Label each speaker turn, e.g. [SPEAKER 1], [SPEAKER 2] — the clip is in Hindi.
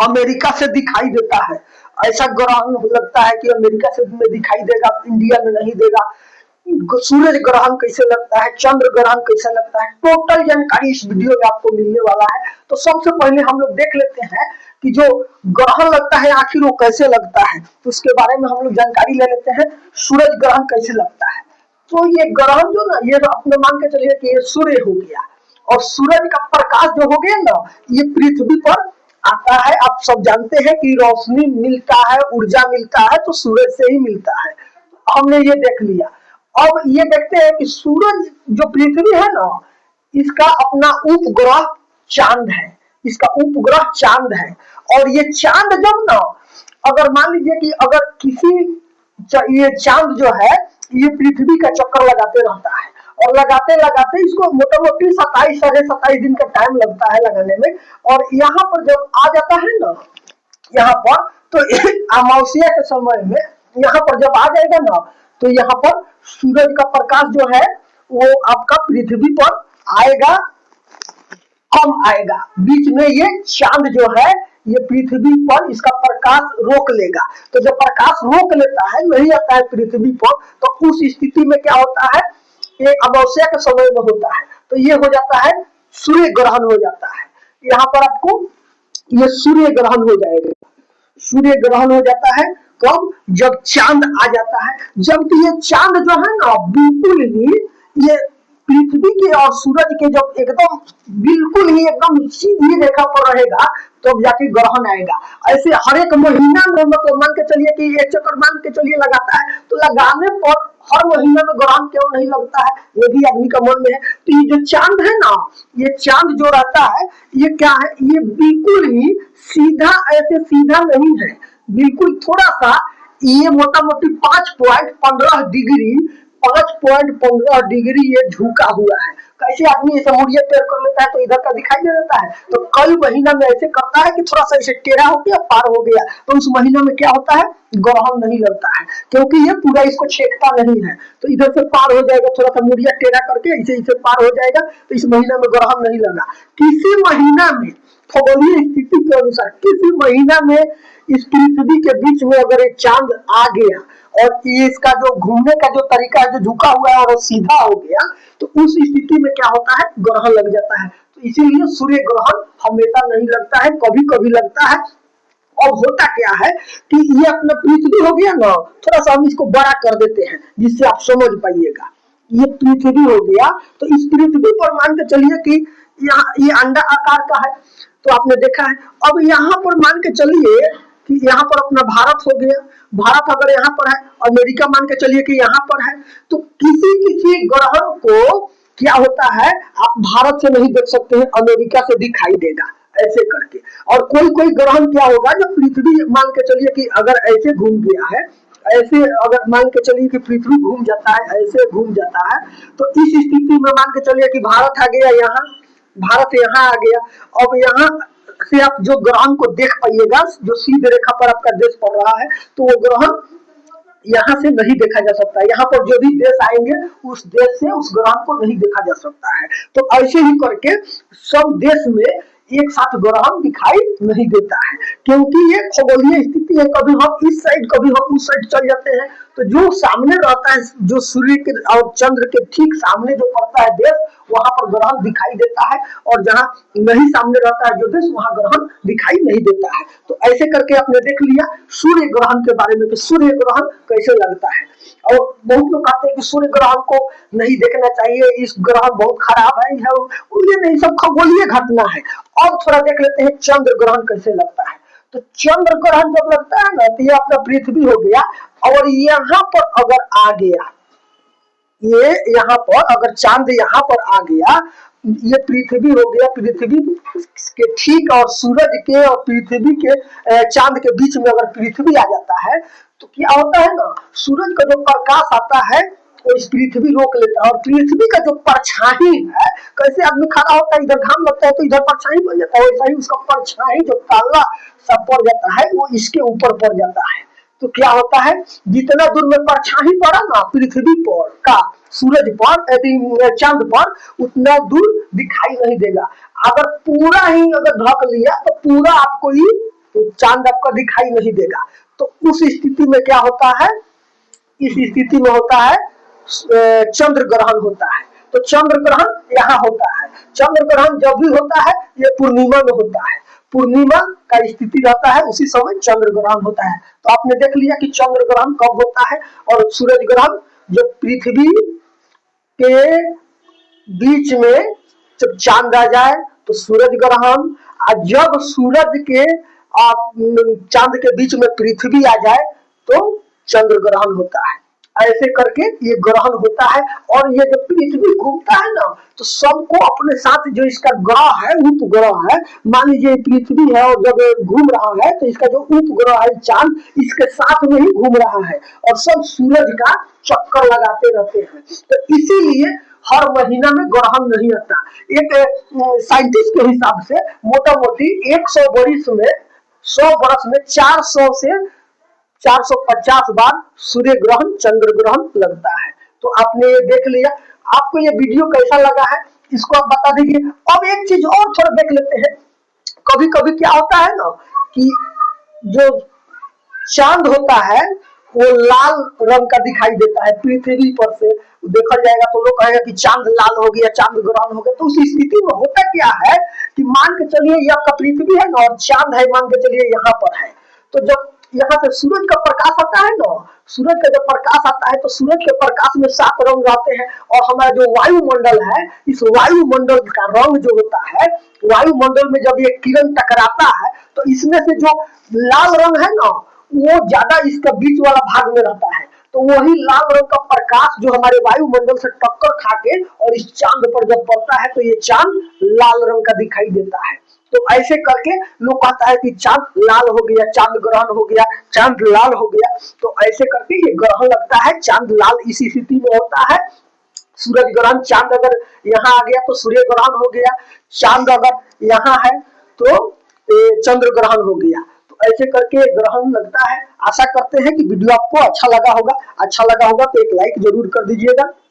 [SPEAKER 1] अमेरिका से दिखाई देता है। ऐसा ग्रहण लगता है कि अमेरिका से में दिखाई देगा, इंडिया में नहीं देगा। सूरज ग्रहण कैसे लगता है, चंद्र ग्रहण कैसे लगता है, टोटल जानकारी इस वीडियो में आपको मिलने वाला है। तो सबसे पहले हम लोग देख लेते हैं कि जो ग्रहण लगता है आखिर वो कैसे लगता है, तो उसके बारे में हम लोग जानकारी ले लेते हैं। सूरज ग्रहण कैसे लगता है, तो ये ग्रहण जो ना, ये अपने मान के चलिए कि ये सूर्य हो गया, और सूरज का प्रकाश जो हो गया ना, ये पृथ्वी पर आता है। आप सब जानते हैं कि रोशनी मिलता है, ऊर्जा मिलता है तो सूरज से ही मिलता है। हमने ये देख लिया। अब ये देखते हैं कि सूरज जो पृथ्वी है ना, इसका अपना उपग्रह चांद है, इसका उपग्रह चांद है। और ये चांद जब ना, अगर मान लीजिए कि अगर किसी ये चांद जो है ये पृथ्वी का चक्कर लगाते रहता है, और लगाते लगाते इसको मोटा मोटी 27 साढ़े 27 दिन का टाइम लगता है लगाने में। और यहाँ पर जब आ जाता है ना, यहाँ पर तो अमावस्या के समय में यहाँ पर जब आ जाएगा ना, तो यहाँ पर सूरज का प्रकाश जो है वो आपका पृथ्वी पर आएगा, कम आएगा। बीच में ये चांद जो है ये पृथ्वी पर इसका प्रकाश रोक लेगा। तो जब प्रकाश रोक लेता है, नहीं आता है पृथ्वी पर, तो उस स्थिति में क्या होता है, ये अमावस्या के समय में होता है, तो ये हो जाता है सूर्य ग्रहण हो जाता है। यहाँ पर आपको ये सूर्य ग्रहण हो जाएगा। सूर्य ग्रहण हो जाता है कब, जब चांद आ जाता है। जबकि ये चांद जो है ना, बिल्कुल ही ये पृथ्वी के और सूरज के जब एकदम बिल्कुल ही एकदम सीधी रेखा पर रहेगा, तब तो जाके ग्रहण आएगा। ऐसे हर एक महीना में, मतलब मान के चलिए कि एक चक्कर मान के चलिए लगाता है, तो लगाने पर हर महीने में ग्रहण क्यों नहीं लगता है, ये भी आदमी का मन में है। तो ये जो चांद है ना, ये चांद जो रहता है, ये क्या है, ये बिल्कुल ही सीधा, ऐसे सीधा नहीं है, बिल्कुल थोड़ा सा ये मोटा मोटी 5.15 डिग्री 5.15 डिग्री ये झुका हुआ है। कैसे आदमी ऐसे मुड़िया टेढ़ कर लेता है तो इधर का दिखाई दे देता है, तो कई महीना में ऐसे करता है कि थोड़ा सा ऐसे टेढ़ा हो गया, पार हो गया, तो उस महीना में क्या होता है, ग्रहण नहीं लगता है, क्योंकि ये पूरा इसको छेकता नहीं है। तो इधर से पार हो जाएगा, थोड़ा सा मुड़िया टेढ़ा करके ऐसे ऐसे पार हो जाएगा, तो इस महीना में ग्रहण नहीं लगा। किसी महीना में खगोलीय स्थिति के अनुसार किसी महीना में इस पृथ्वी के बीच में अगर एक चांद आ गया, और ये इसका जो घूमने का जो तरीका है, जो झुका हुआ है और वो सीधा हो गया, तो उस स्थिति में क्या होता है, ग्रहण लग जाता है। तो इसीलिए सूर्य ग्रहण हमेशा नहीं लगता है, कभी कभी लगता है। अब होता क्या है कि ये अपना पृथ्वी हो गया ना, थोड़ा सा हम इसको बड़ा कर देते हैं जिससे आप समझ पाइएगा। ये पृथ्वी हो गया, तो इस पृथ्वी पर मान के चलिए कि यहाँ ये अंडा आकार का है, तो आपने देखा है। अब यहाँ पर मान के चलिए कि यहाँ पर अपना भारत हो गया, भारत अगर यहाँ पर है, अमेरिका मान के चलिए कि यहाँ पर है, तो किसी किसी ग्रहण को क्या होता है, आप भारत से नहीं देख सकते हैं, अमेरिका से दिखाई देगा ऐसे करके। और कोई कोई ग्रहण क्या होगा, जब पृथ्वी मान के चलिए कि अगर ऐसे घूम गया है, ऐसे अगर मान के चलिए कि पृथ्वी घूम जाता है, ऐसे घूम जाता है, तो इस स्थिति में मान के चलिए कि भारत आ गया यहाँ, भारत यहाँ आ गया। अब यहाँ से आप जो ग्रहण को देख पाइएगा, जो सीधी रेखा पर आपका देश पड़ रहा है, तो वो ग्रहण यहाँ से नहीं देखा जा सकता है। यहाँ पर जो भी देश आएंगे उस देश से उस ग्रहण को नहीं देखा जा सकता है। तो ऐसे ही करके सब देश में एक साथ ग्रहण दिखाई नहीं देता है, क्योंकि ये खगोलीय स्थिति है, कभी हम इस साइड कभी हम उस साइड चल जाते हैं। तो जो सामने रहता है, जो सूर्य के और चंद्र के ठीक सामने जो पड़ता है देश, वहां पर ग्रहण दिखाई देता है, और जहां नहीं सामने रहता है जो देश, वहां ग्रहण दिखाई नहीं देता है। तो ऐसे करके आपने देख लिया सूर्य ग्रहण के बारे में कि सूर्य ग्रहण कैसे लगता है। और बहुत लोग कहते हैं कि सूर्य ग्रहण को नहीं देखना चाहिए, इस ग्रहण बहुत खराब है, ये नहीं, सब खगोलीय घटना है। अब थोड़ा देख लेते हैं चंद्र ग्रहण कैसे लगता है। तो चंद्र ग्रहण जब लगता है ना, तो ये अपना पृथ्वी हो गया, और यहाँ पर अगर आ गया, ये यहाँ पर अगर चांद यहाँ पर आ गया, ये पृथ्वी हो गया, पृथ्वी के ठीक और सूरज के और पृथ्वी के चांद के बीच में अगर पृथ्वी आ जाता है, तो क्या होता है ना, सूरज का जो प्रकाश आता है वो इस पृथ्वी रोक लेता है, और पृथ्वी का जो परछाई है, कैसे आदमी खड़ा होता है, इधर घाम लगता है तो इधर परछाई बन जाता है, वैसा ही उसका परछाई जो काला सा पड़ जाता है वो इसके ऊपर पड़ जाता है। तो क्या होता है, जितना दूर में परछाई पड़ा ना पृथ्वी पर का सूरज पर चांद पर, उतना दूर दिखाई नहीं देगा। अगर पूरा ही अगर ढक लिया तो पूरा आपको ही चांद आपका दिखाई नहीं देगा। तो उस स्थिति में क्या होता है, इस स्थिति में होता है चंद्र ग्रहण होता है। तो चंद्र ग्रहण यहाँ होता है। चंद्र ग्रहण जब भी होता है ये पूर्णिमा में होता है, पूर्णिमा का स्थिति रहता है, उसी समय चंद्र ग्रहण होता है। तो आपने देख लिया कि चंद्र ग्रहण कब होता है। और सूरज ग्रहण जब पृथ्वी के बीच में जब चांद आ जाए तो सूरज ग्रहण, और जब सूरज के चांद के बीच में पृथ्वी आ जाए तो चंद्र ग्रहण होता है। ऐसे करके ये ग्रहण होता है। और ये जब पृथ्वी घूमता है ना तो सबको अपने साथ, जो इसका ग्रह है, उपग्रह है, मान लीजिए पृथ्वी है और जब घूम रहा है तो इसका जो उपग्रह है चांद, इसके साथ में ही घूम रहा है और सब सूरज का चक्कर लगाते रहते हैं। तो इसीलिए हर महीना में ग्रहण नहीं आता। एक साइंटिस्ट के हिसाब से मोटा मोटी 100 वर्ष में 100 वर्ष में 400 से 450 बार सूर्य ग्रहण चंद्र ग्रहण लगता है। तो आपने ये देख लिया। आपको ये वीडियो कैसा लगा है इसको आप बता दीजिए। अब एक चीज और थोड़ा देख लेते हैं। कभी कभी क्या होता है ना कि जो चांद होता है वो लाल रंग का दिखाई देता है पृथ्वी पर से देखा जाएगा तो लोग कहेगा कि चांद लाल हो गया, चांद ग्रहण हो गया। तो उस स्थिति में होता क्या है कि मान के चलिए ये आपका पृथ्वी है ना और चांद है, मान के चलिए यहाँ पर है। तो जब यहाँ से सूरज का प्रकाश आता है ना, सूरज का जब प्रकाश आता है तो सूरज के प्रकाश में 7 रंग रहते हैं। और हमारा जो वायुमंडल है, इस वायुमंडल का रंग जो होता है, वायुमंडल में जब ये किरण टकराता है तो इसमें से जो लाल रंग है ना वो ज्यादा इसका बीच वाला भाग में रहता है। तो वही लाल रंग का प्रकाश जो हमारे वायुमंडल से टक्कर खाके और इस चांद पर जब पड़ता है तो ये चांद लाल रंग का दिखाई देता है। तो ऐसे करके लोग कहता है कि चांद लाल हो गया, चांद ग्रहण हो गया, चांद लाल हो गया। तो ऐसे करके ये ग्रहण लगता है, चांद लाल इसी स्थिति में होता है। सूरज ग्रहण, चांद अगर यहाँ आ गया तो सूर्य ग्रहण हो गया, चांद अगर यहाँ है तो चंद्र ग्रहण हो गया। तो ऐसे करके ग्रहण लगता है। आशा करते हैं कि वीडियो आपको अच्छा लगा होगा। अच्छा लगा होगा तो एक लाइक जरूर कर दीजिएगा।